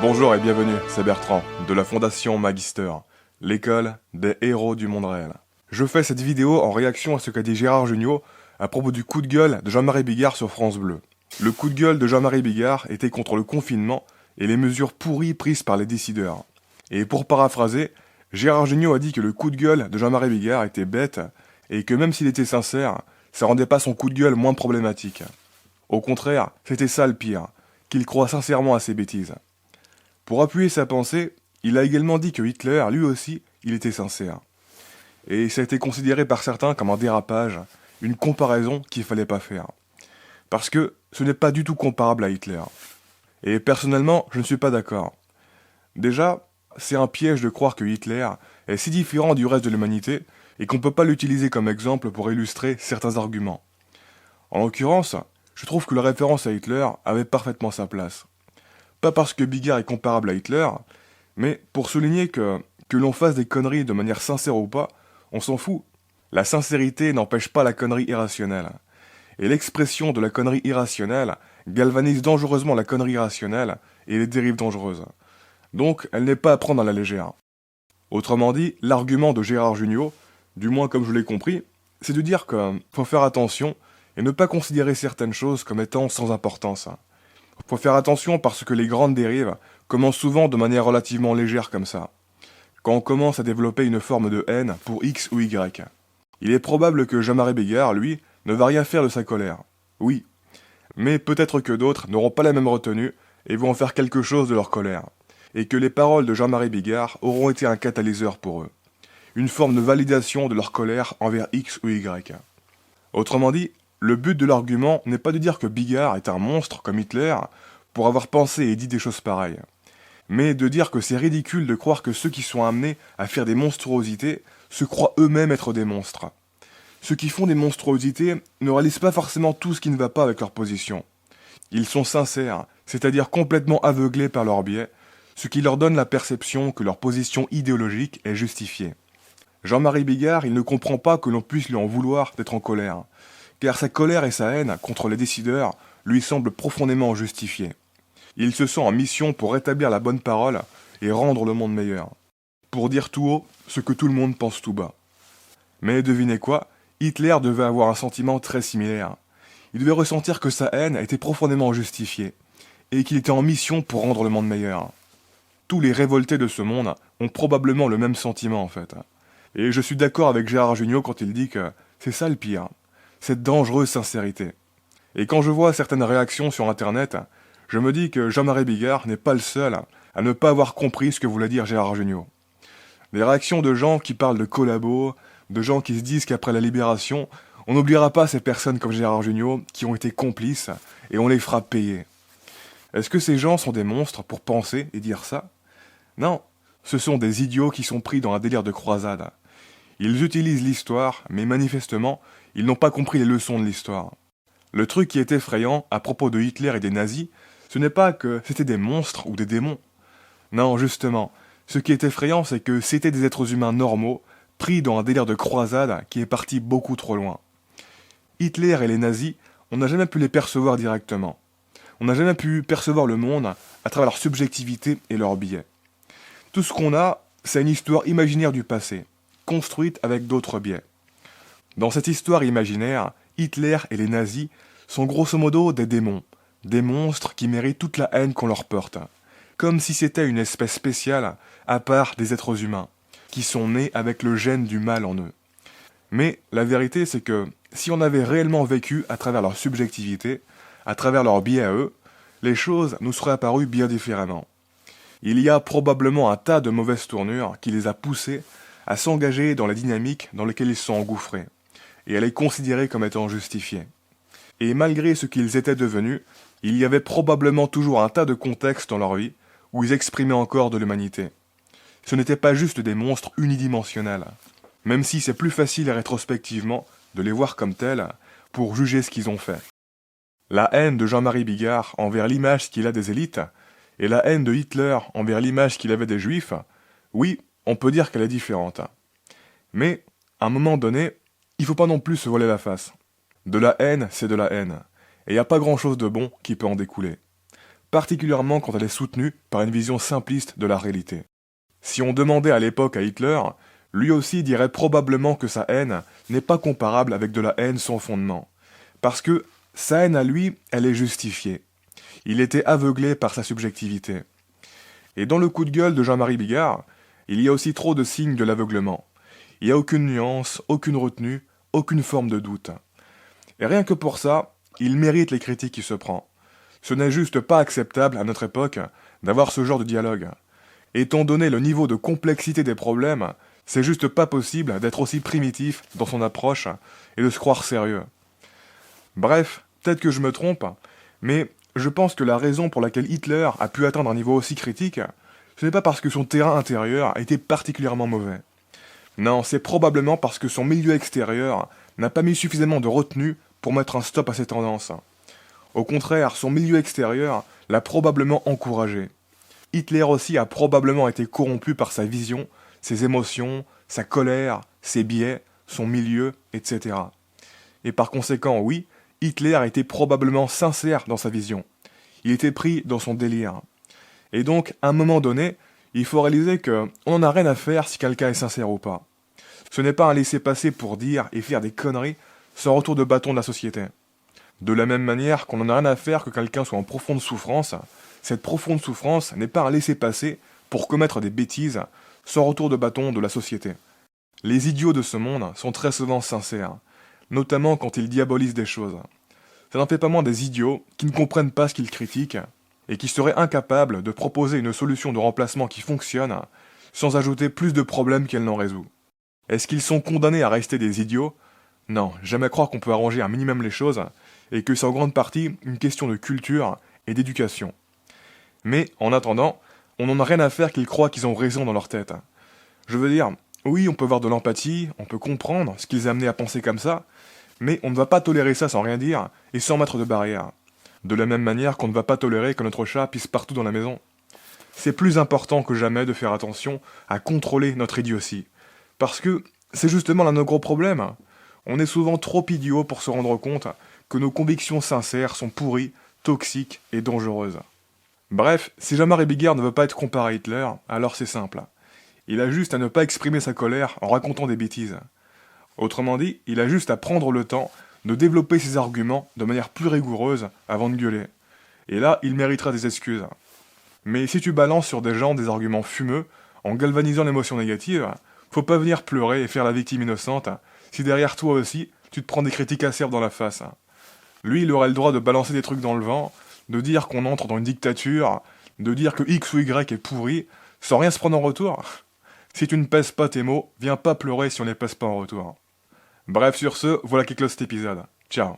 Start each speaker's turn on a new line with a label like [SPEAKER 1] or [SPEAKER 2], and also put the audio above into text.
[SPEAKER 1] Bonjour et bienvenue, c'est Bertrand, de la Fondation Magister, l'école des héros du monde réel. Je fais cette vidéo en réaction à ce qu'a dit Gérard Jugnot à propos du coup de gueule de Jean-Marie Bigard sur France Bleu. Le coup de gueule de Jean-Marie Bigard était contre le confinement et les mesures pourries prises par les décideurs. Et pour paraphraser, Gérard Jugnot a dit que le coup de gueule de Jean-Marie Bigard était bête et que même s'il était sincère, ça rendait pas son coup de gueule moins problématique. Au contraire, c'était ça le pire, qu'il croit sincèrement à ses bêtises. Pour appuyer sa pensée, il a également dit que Hitler, lui aussi, il était sincère. Et ça a été considéré par certains comme un dérapage, une comparaison qu'il fallait pas faire. Parce que ce n'est pas du tout comparable à Hitler. Et personnellement, je ne suis pas d'accord. Déjà, c'est un piège de croire que Hitler est si différent du reste de l'humanité et qu'on ne peut pas l'utiliser comme exemple pour illustrer certains arguments. En l'occurrence, je trouve que la référence à Hitler avait parfaitement sa place. Pas parce que Bigard est comparable à Hitler, mais pour souligner que l'on fasse des conneries de manière sincère ou pas, on s'en fout. La sincérité n'empêche pas la connerie irrationnelle. Et l'expression de la connerie irrationnelle galvanise dangereusement la connerie rationnelle et les dérives dangereuses. Donc, elle n'est pas à prendre à la légère. Autrement dit, l'argument de Gérard Jugnot, du moins comme je l'ai compris, c'est de dire qu'il faut faire attention et ne pas considérer certaines choses comme étant sans importance. Faut faire attention parce que les grandes dérives commencent souvent de manière relativement légère comme ça. Quand on commence à développer une forme de haine pour X ou Y. Il est probable que Jean-Marie Bigard, lui, ne va rien faire de sa colère. Oui. Mais peut-être que d'autres n'auront pas la même retenue et vont en faire quelque chose de leur colère. Et que les paroles de Jean-Marie Bigard auront été un catalyseur pour eux. Une forme de validation de leur colère envers X ou Y. Autrement dit, le but de l'argument n'est pas de dire que Bigard est un monstre comme Hitler pour avoir pensé et dit des choses pareilles, mais de dire que c'est ridicule de croire que ceux qui sont amenés à faire des monstruosités se croient eux-mêmes être des monstres. Ceux qui font des monstruosités ne réalisent pas forcément tout ce qui ne va pas avec leur position. Ils sont sincères, c'est-à-dire complètement aveuglés par leur biais, ce qui leur donne la perception que leur position idéologique est justifiée. Jean-Marie Bigard, il ne comprend pas que l'on puisse lui en vouloir d'être en colère, car sa colère et sa haine contre les décideurs lui semblent profondément justifiées. Il se sent en mission pour rétablir la bonne parole et rendre le monde meilleur. Pour dire tout haut ce que tout le monde pense tout bas. Mais devinez quoi, Hitler devait avoir un sentiment très similaire. Il devait ressentir que sa haine était profondément justifiée, et qu'il était en mission pour rendre le monde meilleur. Tous les révoltés de ce monde ont probablement le même sentiment en fait. Et je suis d'accord avec Gérard Jugnot quand il dit que c'est ça le pire. Cette dangereuse sincérité. Et quand je vois certaines réactions sur internet, je me dis que Jean-Marie Bigard n'est pas le seul à ne pas avoir compris ce que voulait dire Gérard Jugnot. Les réactions de gens qui parlent de collabos, de gens qui se disent qu'après la libération, on n'oubliera pas ces personnes comme Gérard Jugnot qui ont été complices et on les fera payer. Est-ce que ces gens sont des monstres pour penser et dire ça? Non, ce sont des idiots qui sont pris dans un délire de croisade. Ils utilisent l'histoire, mais manifestement, ils n'ont pas compris les leçons de l'histoire. Le truc qui est effrayant à propos de Hitler et des nazis, ce n'est pas que c'était des monstres ou des démons. Non, justement, ce qui est effrayant, c'est que c'était des êtres humains normaux, pris dans un délire de croisade qui est parti beaucoup trop loin. Hitler et les nazis, on n'a jamais pu les percevoir directement. On n'a jamais pu percevoir le monde à travers leur subjectivité et leurs biais. Tout ce qu'on a, c'est une histoire imaginaire du passé, construite avec d'autres biais. Dans cette histoire imaginaire, Hitler et les nazis sont grosso modo des démons, des monstres qui méritent toute la haine qu'on leur porte, comme si c'était une espèce spéciale à part des êtres humains, qui sont nés avec le gène du mal en eux. Mais la vérité c'est que si on avait réellement vécu à travers leur subjectivité, à travers leurs biais à eux, les choses nous seraient apparues bien différemment. Il y a probablement un tas de mauvaises tournures qui les a poussés à s'engager dans la dynamique dans laquelle ils sont engouffrés, et à les considérer comme étant justifiés. Et malgré ce qu'ils étaient devenus, il y avait probablement toujours un tas de contextes dans leur vie où ils exprimaient encore de l'humanité. Ce n'étaient pas juste des monstres unidimensionnels, même si c'est plus facile rétrospectivement de les voir comme tels pour juger ce qu'ils ont fait. La haine de Jean-Marie Bigard envers l'image qu'il a des élites, et la haine de Hitler envers l'image qu'il avait des juifs, oui, on peut dire qu'elle est différente. Mais, à un moment donné, il faut pas non plus se voiler la face. De la haine, c'est de la haine. Et y a pas grand chose de bon qui peut en découler. particulièrement quand elle est soutenue par une vision simpliste de la réalité. Si on demandait à l'époque à Hitler, lui aussi dirait probablement que sa haine n'est pas comparable avec de la haine sans fondement. Parce que sa haine à lui, elle est justifiée. Il était aveuglé par sa subjectivité. Et dans le coup de gueule de Jean-Marie Bigard, il y a aussi trop de signes de l'aveuglement. Il n'y a aucune nuance, aucune retenue, aucune forme de doute. Et rien que pour ça, il mérite les critiques qu'il se prend. Ce n'est juste pas acceptable à notre époque d'avoir ce genre de dialogue. Étant donné le niveau de complexité des problèmes, c'est juste pas possible d'être aussi primitif dans son approche et de se croire sérieux. Bref, peut-être que je me trompe, mais je pense que la raison pour laquelle Hitler a pu atteindre un niveau aussi critique, ce n'est pas parce que son terrain intérieur a été particulièrement mauvais. Non, c'est probablement parce que son milieu extérieur n'a pas mis suffisamment de retenue pour mettre un stop à ses tendances. Au contraire, son milieu extérieur l'a probablement encouragé. Hitler aussi a probablement été corrompu par sa vision, ses émotions, sa colère, ses biais, son milieu, etc. Et par conséquent, oui, Hitler était probablement sincère dans sa vision. Il était pris dans son délire. Et donc, à un moment donné, il faut réaliser qu'on n'en a rien à faire si quelqu'un est sincère ou pas. Ce n'est pas un laisser-passer pour dire et faire des conneries sans retour de bâton de la société. De la même manière qu'on n'en a rien à faire que quelqu'un soit en profonde souffrance, cette profonde souffrance n'est pas un laisser-passer pour commettre des bêtises sans retour de bâton de la société. Les idiots de ce monde sont très souvent sincères, notamment quand ils diabolisent des choses. Ça n'en fait pas moins des idiots qui ne comprennent pas ce qu'ils critiquent et qui seraient incapables de proposer une solution de remplacement qui fonctionne sans ajouter plus de problèmes qu'elle n'en résout. Est-ce qu'ils sont condamnés à rester des idiots ? Non, jamais croire qu'on peut arranger un minimum les choses et que c'est en grande partie une question de culture et d'éducation. Mais, en attendant, on n'en a rien à faire qu'ils croient qu'ils ont raison dans leur tête. Je veux dire, oui, on peut avoir de l'empathie, on peut comprendre ce qui les a amenés à penser comme ça, mais on ne va pas tolérer ça sans rien dire et sans mettre de barrière. De la même manière qu'on ne va pas tolérer que notre chat pisse partout dans la maison. C'est plus important que jamais de faire attention à contrôler notre idiotie. Parce que c'est justement l'un de nos gros problèmes. On est souvent trop idiots pour se rendre compte que nos convictions sincères sont pourries, toxiques et dangereuses. Bref, si Jean-Marie Bigard ne veut pas être comparé à Hitler, alors c'est simple. Il a juste à ne pas exprimer sa colère en racontant des bêtises. Autrement dit, il a juste à prendre le temps de développer ses arguments de manière plus rigoureuse avant de gueuler. Et là, il méritera des excuses. Mais si tu balances sur des gens des arguments fumeux, en galvanisant l'émotion négative, faut pas venir pleurer et faire la victime innocente, si derrière toi aussi, tu te prends des critiques acerbes dans la face. Lui, il aurait le droit de balancer des trucs dans le vent, de dire qu'on entre dans une dictature, de dire que X ou Y est pourri, sans rien se prendre en retour. Si tu ne pèses pas tes mots, viens pas pleurer si on les pèse pas en retour. Bref, sur ce, voilà qui close cet épisode. Ciao.